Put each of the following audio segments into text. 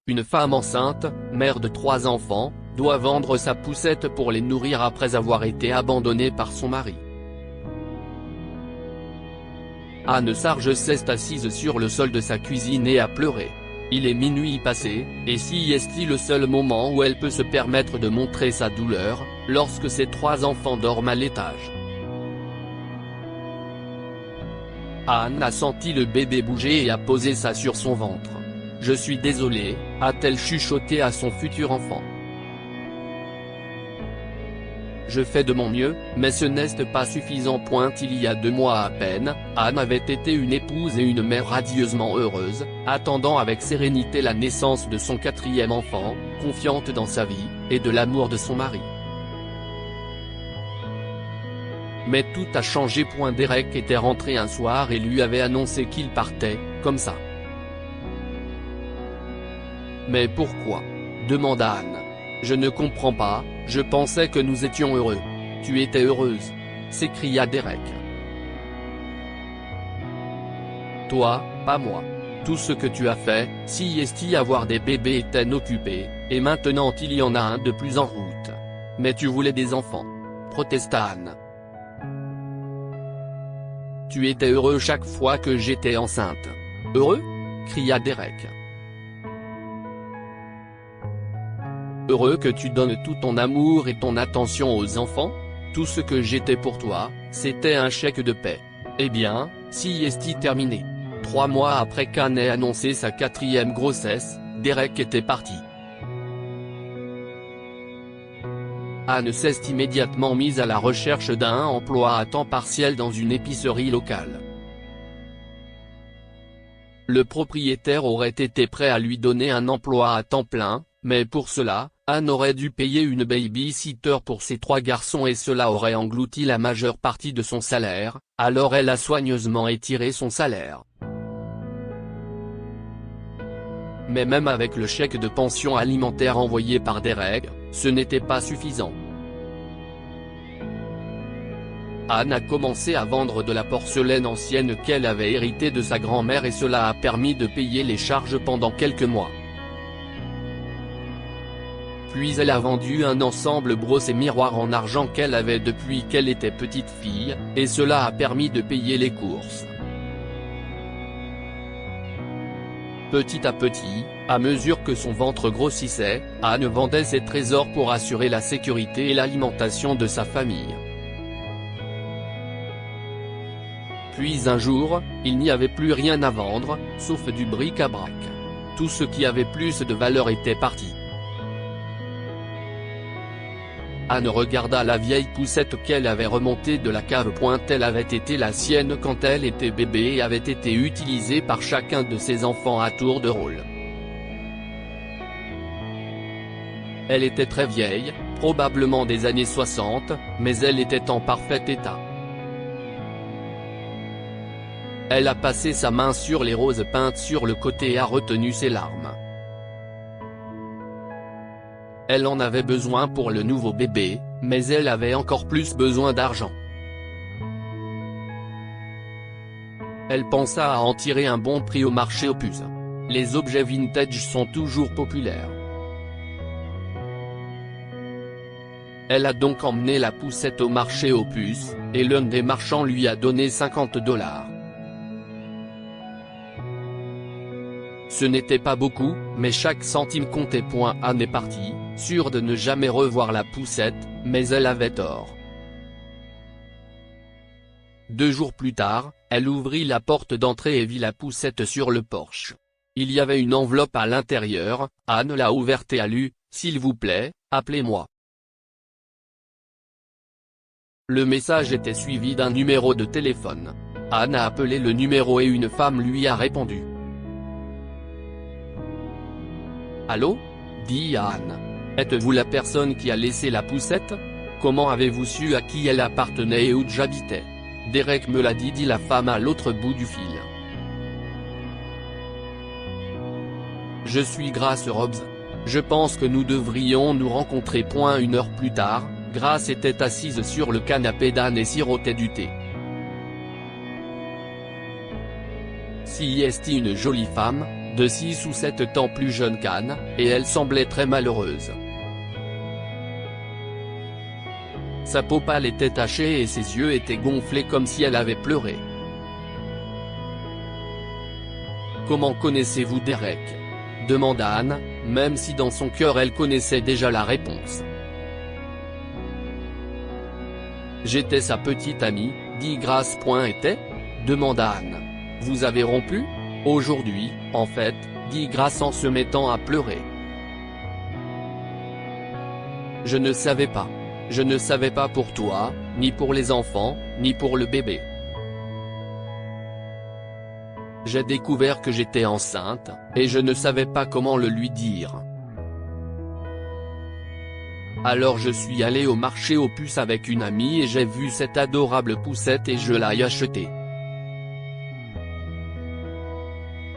Une femme enceinte, mère de 3 enfants, doit vendre sa poussette pour les nourrir après avoir été abandonnée par son mari. Anne Sarge s'est assise sur le sol de sa cuisine et a pleuré. Il est minuit passé, et si est le seul moment où elle peut se permettre de montrer sa douleur, lorsque ses 3 enfants dorment à l'étage. Anne a senti le bébé bouger et a posé ça sur son ventre. « Je suis désolée », a-t-elle chuchoté à son futur enfant. « Je fais de mon mieux, mais ce n'est pas suffisant. » Il y a 2 mois à peine, Anne avait été une épouse et une mère radieusement heureuse, attendant avec sérénité la naissance de son 4e enfant, confiante dans sa vie, et de l'amour de son mari. Mais tout a changé. Derek était rentré un soir et lui avait annoncé qu'il partait, comme ça. « Mais pourquoi ?» demanda Anne. « Je ne comprends pas, je pensais que nous étions heureux. »« Tu étais heureuse ?» s'écria Derek. « Toi, pas moi. Tout ce que tu as fait, si avoir des bébés était occupé, et maintenant il y en a un de plus en route. Mais tu voulais des enfants. » protesta Anne. « Tu étais heureux chaque fois que j'étais enceinte. »« Heureux ?» cria Derek. « Heureux que tu donnes tout ton amour et ton attention aux enfants? Tout ce que j'étais pour toi, c'était un chèque de paie. Eh bien, si est terminé. » 3 mois après qu'Anne ait annoncé sa 4e grossesse, Derek était parti. Anne s'est immédiatement mise à la recherche d'un emploi à temps partiel dans une épicerie locale. Le propriétaire aurait été prêt à lui donner un emploi à temps plein, mais pour cela, Anne aurait dû payer une baby-sitter pour ses 3 garçons et cela aurait englouti la majeure partie de son salaire, alors elle a soigneusement étiré son salaire. Mais même avec le chèque de pension alimentaire envoyé par Derek, ce n'était pas suffisant. Anne a commencé à vendre de la porcelaine ancienne qu'elle avait héritée de sa grand-mère et cela a permis de payer les charges pendant quelques mois. Puis elle a vendu un ensemble brosse et miroir en argent qu'elle avait depuis qu'elle était petite fille, et cela a permis de payer les courses. Petit à petit, à mesure que son ventre grossissait, Anne vendait ses trésors pour assurer la sécurité et l'alimentation de sa famille. Puis un jour, il n'y avait plus rien à vendre, sauf du bric-à-brac. Tout ce qui avait plus de valeur était parti. Anne regarda la vieille poussette qu'elle avait remontée de la cave. Elle avait été la sienne quand elle était bébé et avait été utilisée par chacun de ses enfants à tour de rôle. Elle était très vieille, probablement des années 60, mais elle était en parfait état. Elle a passé sa main sur les roses peintes sur le côté et a retenu ses larmes. Elle en avait besoin pour le nouveau bébé, mais elle avait encore plus besoin d'argent. Elle pensa à en tirer un bon prix au marché aux puces. Les objets vintage sont toujours populaires. Elle a donc emmené la poussette au marché aux puces, et l'un des marchands lui a donné 50 $. Ce n'était pas beaucoup, mais chaque centime comptait. Anne est partie, sûre de ne jamais revoir la poussette, mais elle avait tort. 2 jours plus tard, elle ouvrit la porte d'entrée et vit la poussette sur le porche. Il y avait une enveloppe à l'intérieur. Anne l'a ouverte et a lu « S'il vous plaît, appelez-moi ». Le message était suivi d'un numéro de téléphone. Anne a appelé le numéro et une femme lui a répondu. « Allô ?» dit Anne. « Êtes-vous la personne qui a laissé la poussette? Comment avez-vous su à qui elle appartenait et où j'habitais? » Derek me l'a dit la femme à l'autre bout du fil. « Je suis Grace Robs. Je pense que nous devrions nous rencontrer. » 1 heure plus tard, Grace était assise sur le canapé d'Anne et sirotait du thé. « Si est une jolie femme, » de 6 ou 7 ans plus jeune qu'Anne, et elle semblait très malheureuse. Sa peau pâle était tachée et ses yeux étaient gonflés comme si elle avait pleuré. « Comment connaissez-vous Derek ?» demanda Anne, même si dans son cœur elle connaissait déjà la réponse. « J'étais sa petite amie, dit Grace. Était ?» demanda Anne. « Vous avez rompu ? Aujourd'hui, en fait, dit Grace en se mettant à pleurer. Je ne savais pas. Je ne savais pas pour toi, ni pour les enfants, ni pour le bébé. J'ai découvert que j'étais enceinte, et je ne savais pas comment le lui dire. Alors je suis allé au marché aux puces avec une amie et j'ai vu cette adorable poussette et je l'ai achetée.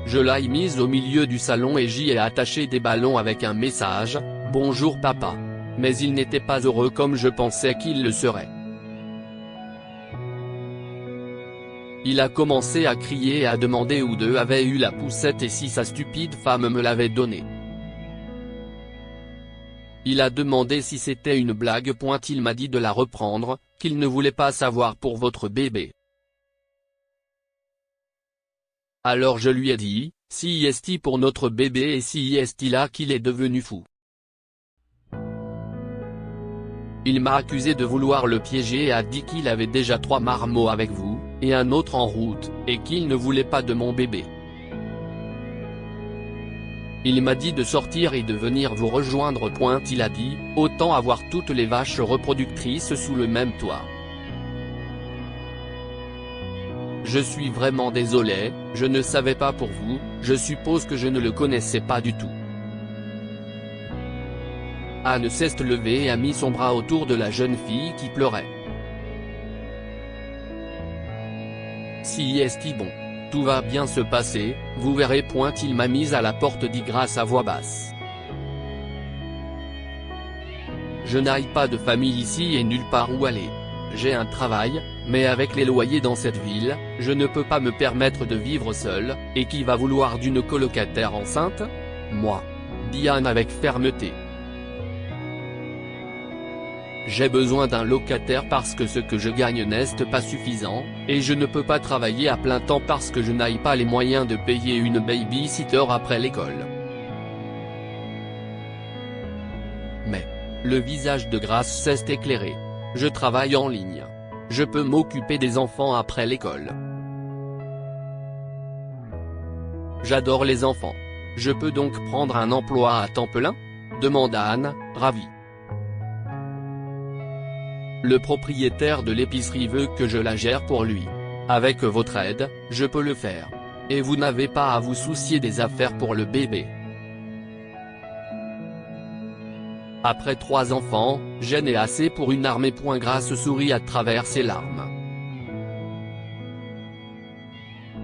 Je l'ai mise au milieu du salon et j'y ai attaché des ballons avec un message, « Bonjour papa ». Mais il n'était pas heureux comme je pensais qu'il le serait. Il a commencé à crier et à demander où deux avait eu la poussette et si sa stupide femme me l'avait donnée. Il a demandé si c'était une blague. Il m'a dit de la reprendre, qu'il ne voulait pas savoir pour votre bébé. Alors je lui ai dit, si est-il pour notre bébé et si est-il là qu'il est devenu fou. Il m'a accusé de vouloir le piéger et a dit qu'il avait déjà 3 marmots avec vous, et un autre en route, et qu'il ne voulait pas de mon bébé. Il m'a dit de sortir et de venir vous rejoindre. Il a dit, autant avoir toutes les vaches reproductrices sous le même toit. Je suis vraiment désolé, je ne savais pas pour vous, je suppose que je ne le connaissais pas du tout. Anne s'est levée et a mis son bras autour de la jeune fille qui pleurait. Si est bon. Tout va bien se passer, vous verrez. Il m'a mise à la porte, dit Grace à voix basse. Je n'ai pas de famille ici et nulle part où aller. J'ai un travail, mais avec les loyers dans cette ville, je ne peux pas me permettre de vivre seule, et qui va vouloir d'une colocataire enceinte ? Moi. Dit Anne avec fermeté. J'ai besoin d'un locataire parce que ce que je gagne n'est pas suffisant, et je ne peux pas travailler à plein temps parce que je n'ai pas les moyens de payer une baby-sitter après l'école. Mais, le visage de Grace s'est éclairé. Je travaille en ligne. Je peux m'occuper des enfants après l'école. J'adore les enfants. Je peux donc prendre un emploi à temps plein ? demanda Anne, ravie. Le propriétaire de l'épicerie veut que je la gère pour lui. Avec votre aide, je peux le faire. Et vous n'avez pas à vous soucier des affaires pour le bébé. Après 3 enfants, j'en ai assez pour une armée. Grace sourit à travers ses larmes.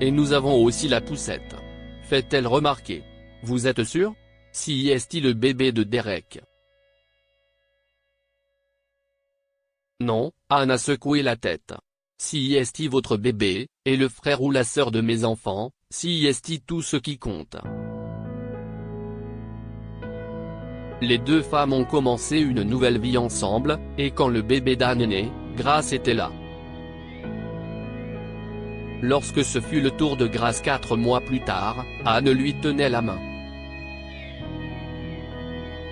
Et nous avons aussi la poussette. Fait-elle remarquer. Vous êtes sûr ? Si est-il le bébé de Derek ? Non, Anne a secoué la tête. Si est-il votre bébé, et le frère ou la sœur de mes enfants, si est-il tout ce qui compte. Les 2 femmes ont commencé une nouvelle vie ensemble, et quand le bébé d'Anne est né, Grace était là. Lorsque ce fut le tour de Grace 4 mois plus tard, Anne lui tenait la main.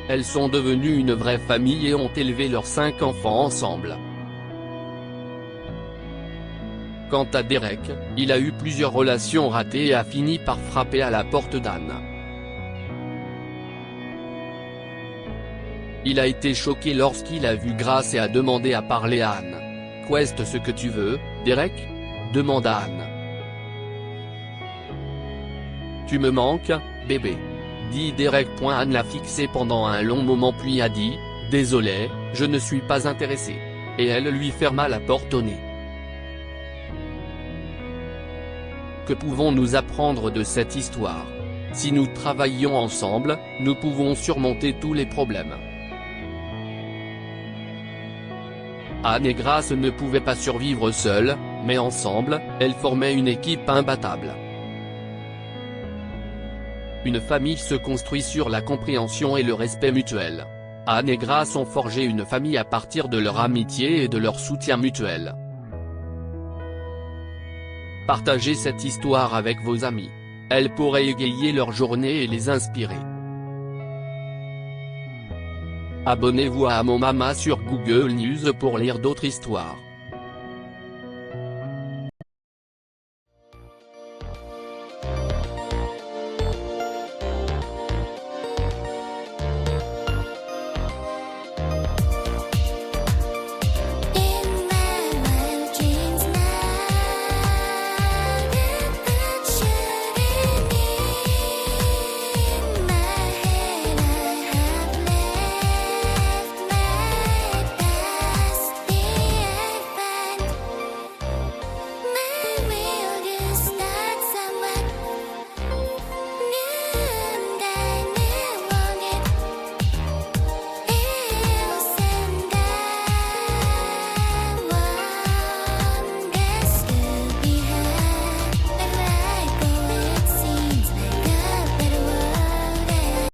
Elles sont devenues une vraie famille et ont élevé leurs 5 enfants ensemble. Quant à Derek, il a eu plusieurs relations ratées et a fini par frapper à la porte d'Anne. Il a été choqué lorsqu'il a vu Grace et a demandé à parler à Anne. « Qu'est-ce ce que tu veux, Derek ?» demanda Anne. « Tu me manques, bébé ?» dit Derek. Anne l'a fixé pendant un long moment puis a dit, « Désolé, je ne suis pas intéressé. » Et elle lui ferma la porte au nez. Que pouvons-nous apprendre de cette histoire ? Si nous travaillons ensemble, nous pouvons surmonter tous les problèmes. Anne et Grace ne pouvaient pas survivre seules, mais ensemble, elles formaient une équipe imbattable. Une famille se construit sur la compréhension et le respect mutuel. Anne et Grace ont forgé une famille à partir de leur amitié et de leur soutien mutuel. Partagez cette histoire avec vos amis. Elle pourrait égayer leur journée et les inspirer. Abonnez-vous à Mon Mama sur Google News pour lire d'autres histoires.